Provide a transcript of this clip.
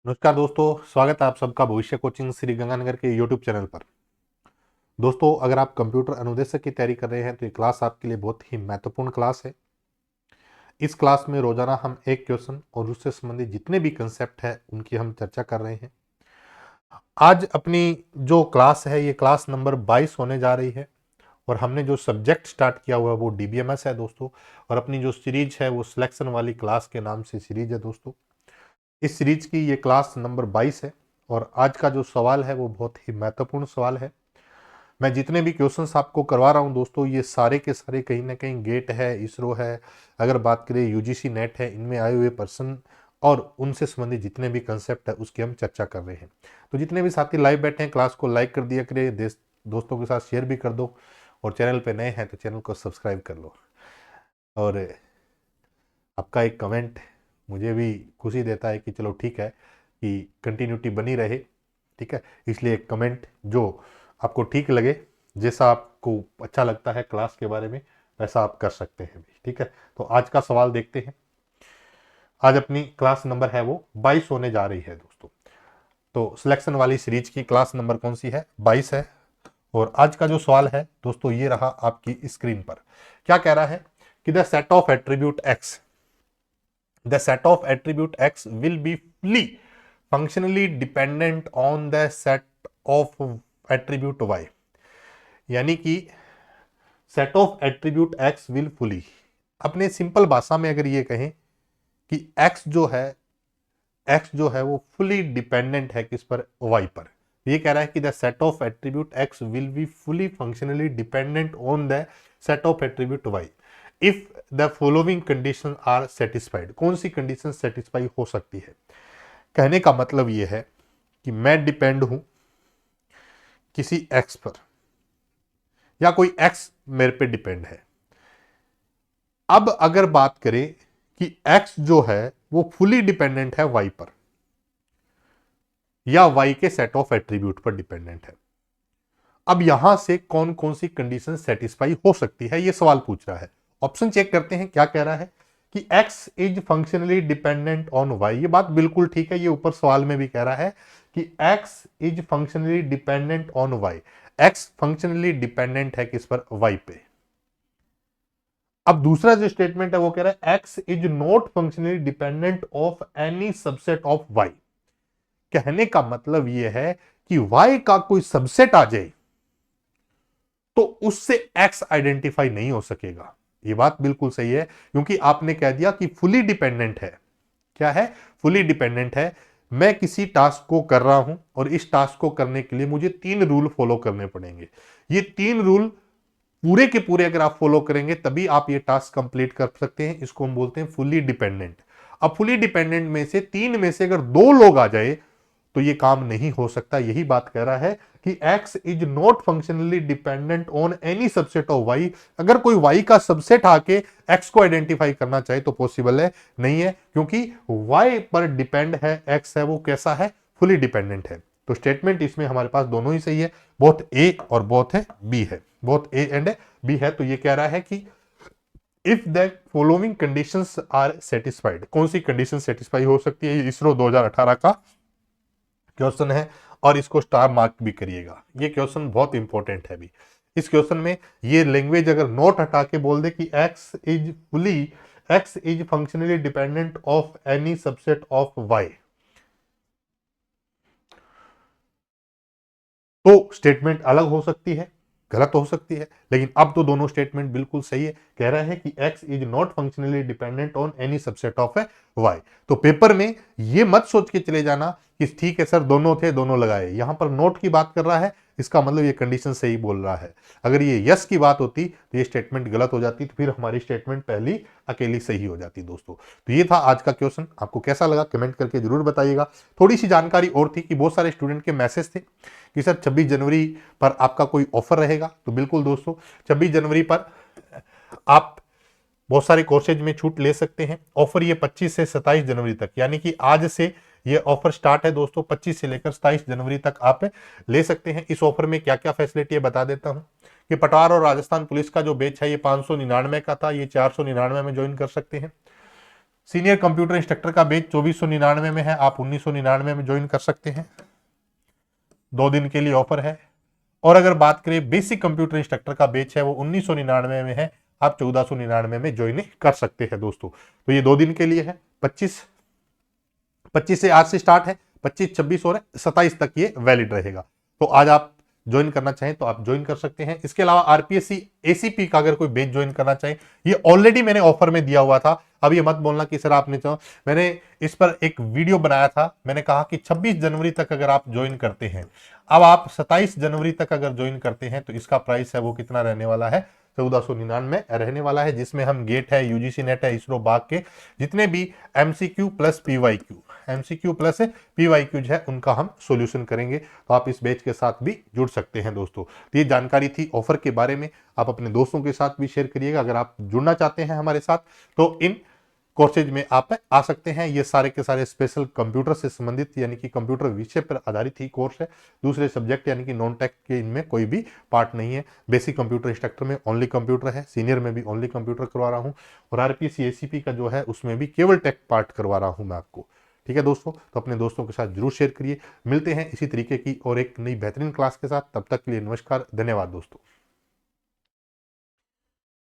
नमस्कार दोस्तों, स्वागत है आप सबका भविष्य कोचिंग श्री गंगानगर के यूट्यूब चैनल पर। दोस्तों, अगर आप कंप्यूटर अनुदेशक की तैयारी कर रहे हैं तो ये क्लास आपके लिए बहुत ही महत्वपूर्ण क्लास है। इस क्लास में रोजाना हम एक क्वेश्चन और उससे संबंधित जितने भी कंसेप्ट है उनकी हम चर्चा कर रहे हैं। आज अपनी जो क्लास है ये क्लास नंबर 22 होने जा रही है और हमने जो सब्जेक्ट स्टार्ट किया हुआ है वो डीबीएमएस है दोस्तों। और अपनी जो सीरीज है वो सिलेक्शन वाली क्लास के नाम से सीरीज है दोस्तों। इस सीरीज की ये क्लास नंबर 22 है और आज का जो सवाल है वो बहुत ही महत्वपूर्ण सवाल है। मैं जितने भी क्वेश्चंस आपको करवा रहा हूं दोस्तों, ये सारे के सारे कहीं ना कहीं गेट है, इसरो है, अगर बात करें यूजीसी नेट है, इनमें आए हुए पर्सन और उनसे संबंधित जितने भी कंसेप्ट है उसकी हम चर्चा कर रहे हैं। तो जितने भी साथी लाइव बैठे हैं क्लास को लाइक कर दिया करें, दोस्तों के साथ शेयर भी कर दो और चैनल पे नए हैं तो चैनल को सब्सक्राइब कर लो। और आपका एक कमेंट मुझे भी खुशी देता है कि चलो ठीक है कि कंटिन्यूटी बनी रहे, ठीक है। इसलिए एक कमेंट जो आपको ठीक लगे, जैसा आपको अच्छा लगता है क्लास के बारे में वैसा आप कर सकते हैं भी, ठीक है। तो आज का सवाल देखते हैं। आज अपनी क्लास नंबर है वो 22 होने जा रही है दोस्तों। तो सिलेक्शन वाली सीरीज की क्लास नंबर कौन सी है? 22 है। और आज का जो सवाल है दोस्तों ये रहा आपकी स्क्रीन पर। क्या कह रहा है कि the set of attribute x, the set of attribute x will be fully functionally dependent on the set of attribute y। यानी कि set of attribute x will fully, अपने सिंपल भाषा में अगर ये कहें कि x जो है वो फुली डिपेंडेंट है किस पर? y पर। ये कह रहा है कि the set of attribute x will be fully functionally dependent on the set of attribute y if the following condition are satisfied. कौन सी कंडीशन सेटिस्फाई हो सकती है? कहने का मतलब यह है कि मैं डिपेंड हूं किसी x पर या कोई x मेरे पे डिपेंड है। अब अगर बात करें कि x जो है वो फुली डिपेंडेंट है y पर या y के सेट ऑफ एट्रीब्यूट पर डिपेंडेंट है। अब यहां से कौन कौन सी कंडीशन सेटिस्फाई हो सकती है ये सवाल पूछ रहा है। ऑप्शन चेक करते हैं। क्या कह रहा है कि x is functionally dependent on y। ये बात बिल्कुल ठीक है, ये ऊपर सवाल में भी कह रहा है कि x is functionally dependent on y। x functionally dependent है किस पर? y पे। अब दूसरा जो स्टेटमेंट है वो कह रहा है x is not functionally dependent of any subset of y। कहने का मतलब यह है कि y का कोई सबसेट आ जाए तो उससे x आइडेंटिफाई नहीं हो सकेगा। ये बात बिल्कुल सही है, क्योंकि आपने कह दिया कि फुली डिपेंडेंट है। क्या है? फुली डिपेंडेंट है। मैं किसी टास्क को कर रहा हूं और इस टास्क को करने के लिए मुझे 3 रूल फॉलो करने पड़ेंगे। ये 3 रूल पूरे के पूरे अगर आप फॉलो करेंगे तभी आप ये टास्क कंप्लीट कर सकते हैं। इसको हम बोलते हैं फुली डिपेंडेंट। अब फुली डिपेंडेंट में से 3 में से अगर 2 लोग आ जाए तो ये काम नहीं हो सकता। यही बात कह रहा है कि x is not functionally dependent on any subset of y। अगर कोई y का सबसेट आके x को आइडेंटिफाई करना चाहे तो पॉसिबल है नहीं है, क्योंकि y पर डिपेंड है, x है वो कैसा है? फुली डिपेंडेंट है। तो स्टेटमेंट इसमें हमारे पास दोनों ही सही है, बोथ ए और बोथ है बी है, बोथ ए एंड बी है। तो ये कह रहा है कि if the following conditions are satisfied. कौन सी कंडीशन सेटिस्फाई हो सकती है? इसरो 2018 का क्वेश्चन है और इसको स्टार मार्क भी करिएगा। ये क्वेश्चन बहुत इंपॉर्टेंट है भी। इस क्वेश्चन में ये लैंग्वेज अगर नोट हटा के बोल दे कि x is functionally dependent of any subset of y, तो स्टेटमेंट अलग हो सकती है, गलत हो सकती है। लेकिन अब तो दोनों स्टेटमेंट बिल्कुल सही है। कह रहा है कि x is not functionally dependent on any subset of y। तो पेपर में ये मत सोच के चले जाना कि ठीक है सर दोनों थे दोनों लगाए। यहां पर नोट की बात कर रहा है, इसका मतलब ये कंडीशन सही बोल रहा है। अगर ये यस की बात होती तो ये स्टेटमेंट गलत हो जाती, तो फिर हमारी स्टेटमेंट पहली अकेली सही हो जाती दोस्तों। तो ये था आज का क्वेश्चन। आपको कैसा लगा कमेंट करके जरूर बताइएगा। थोड़ी सी जानकारी और थी कि बहुत सारे स्टूडेंट के मैसेज थे कि सर 26 जनवरी पर आपका कोई ऑफर रहेगा। तो बिल्कुल दोस्तों, 26 जनवरी पर आप बहुत सारे कोर्सेज में छूट ले सकते हैं। ऑफर ये 25 से 27 जनवरी तक, यानी कि आज से ये ऑफर स्टार्ट है दोस्तों। 25 से लेकर 27 जनवरी तक आप ले सकते हैं। इस ऑफर में क्या क्या फैसिलिटी है बता देता हूं कि पटवार और राजस्थान पुलिस का जो बैच है ये 599 का था, ये 499 में ज्वाइन कर सकते हैं। सीनियर कंप्यूटर इंस्ट्रक्टर का बैच 2499 में है, आप 1999 में ज्वाइन कर सकते हैं, 2 दिन के लिए ऑफर है। और अगर बात करें बेसिक कंप्यूटर इंस्ट्रक्टर का बैच है वो 1999 में है, आप 1499 में ज्वाइन कर सकते हैं दोस्तों। तो ये 2 दिन के लिए है, 25 से आज से स्टार्ट है, 25, 26 और 27 तक ये वैलिड रहेगा। तो आज आप ज्वाइन करना चाहें तो आप ज्वाइन कर सकते हैं। इसके अलावा आरपीएससी एसीपी का अगर कोई बैच ज्वाइन करना चाहे, ये ऑलरेडी मैंने ऑफर में दिया हुआ था। अब ये मत बोलना कि सर आपने तो, मैंने इस पर एक वीडियो बनाया था, मैंने कहा कि 26 जनवरी तक अगर आप ज्वाइन करते हैं, अब आप 27 जनवरी तक अगर ज्वाइन करते हैं तो इसका प्राइस है वो कितना रहने वाला है, 1499 रहने वाला है, जिसमें हम गेट है, यूजीसी नेट है, इसरो बाग के जितने भी एमसीक्यू प्लस पीवाईक्यू है उनका हम सॉल्यूशन करेंगे। तो आप इस बैच के साथ भी जुड़ सकते हैं दोस्तों। तो ये जानकारी थी ऑफर के बारे में, आप अपने दोस्तों के साथ भी शेयर करिएगा। अगर आप जुड़ना चाहते हैं हमारे साथ तो इन कोर्सेज में आप आ सकते हैं। ये सारे के सारे स्पेशल कंप्यूटर से संबंधित यानी कि कंप्यूटर विषय पर आधारित ही कोर्स है। दूसरे सब्जेक्ट यानी कि नॉन टेक के इनमें कोई भी पार्ट नहीं है। बेसिक कंप्यूटर इंस्ट्रक्टर में ओनली कंप्यूटर है, सीनियर में भी ओनली कंप्यूटर करवा रहा हूँ, और आरपीएससी एसीपी का जो है उसमें भी केवल टेक पार्ट करवा रहा हूँ मैं आपको। ठीक है दोस्तों, तो अपने दोस्तों के साथ जरूर शेयर करिए। मिलते हैं इसी तरीके की और एक नई बेहतरीन क्लास के साथ, तब तक के लिए नमस्कार, धन्यवाद दोस्तों।